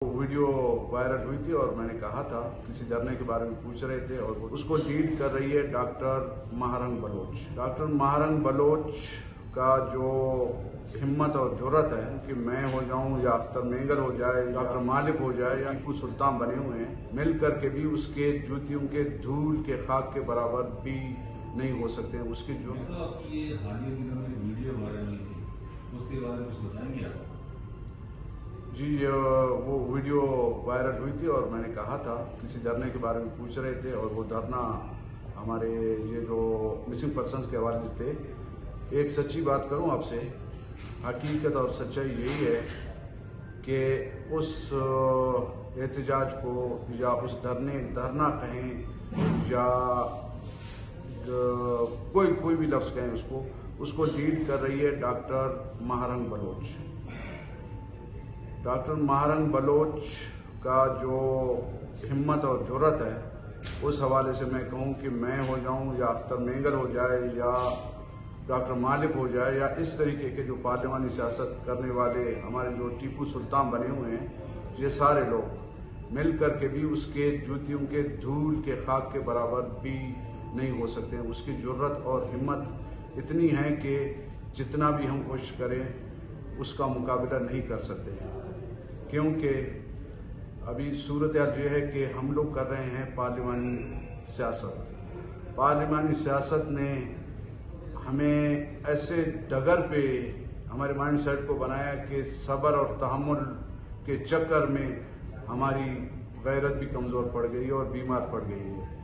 Video viral हुई थी और मैंने कहा था, किसी धरने के बारे में पूछ रहे थे और उसको लीड कर रही है doctor Mahrang Bloch. Doctor Mahrang Bloch का जो हिम्मत और जुर्रत है कि मैं हो जाऊं या अख्तर मेंगल हो जाए, डॉक्टर मालिक हो जाए या टीपू सुल्तान बने हुए हैं, मिल करके भी उसके जूतियों के धूल के खाक के बराबर भी नहीं हो सकते हैं। उसकी जो आपकी ये हालिया दिनों में वीडियो वायरल हुई थी, उसके बारे में कुछ बताएंगे आप? जी, वो वीडियो वायरल हुई थी और मैंने कहा था, किसी धरने के बारे में पूछ रहे थे और वो धरना हमारे ये जो मिसिंग पर्सनस के हवाले से थे। एक सच्ची बात करूं आपसे, हकीकत और सच्चाई यही है कि उस एहतजाज को या उस धरना कहें या कोई भी लफ्ज़ कहें, उसको लीड कर रही है doctor Mahrang Bloch. Doctor Mahrang Bloch का जो हिम्मत और जुर्रत है, उस हवाले से मैं कहूँ कि मैं हो जाऊँ या अख्तर मेंगल हो जाए या डॉक्टर मालिक हो जाए या इस तरीके के जो पार्लिमानी सियासत करने वाले हमारे जो टीपू सुल्तान बने हुए हैं, ये सारे लोग मिल कर के भी उसके जूतियों के धूल के खाक के बराबर भी नहीं हो सकते हैं। उसकी जुर्रत और हिम्मत इतनी है कि जितना भी हम कोशिश करें उसका मुकाबला नहीं कर सकते हैं, क्योंकि अभी सूरत हाल ये है कि हम लोग कर रहे हैं पार्लिमानी सियासत। पार्लिमानी सियासत ने हमें ऐसे डगर पे हमारे माइंड सेट को बनाया कि सब्र और तहम्मुल के चक्कर में हमारी गैरत भी कमज़ोर पड़ गई है और बीमार पड़ गई है।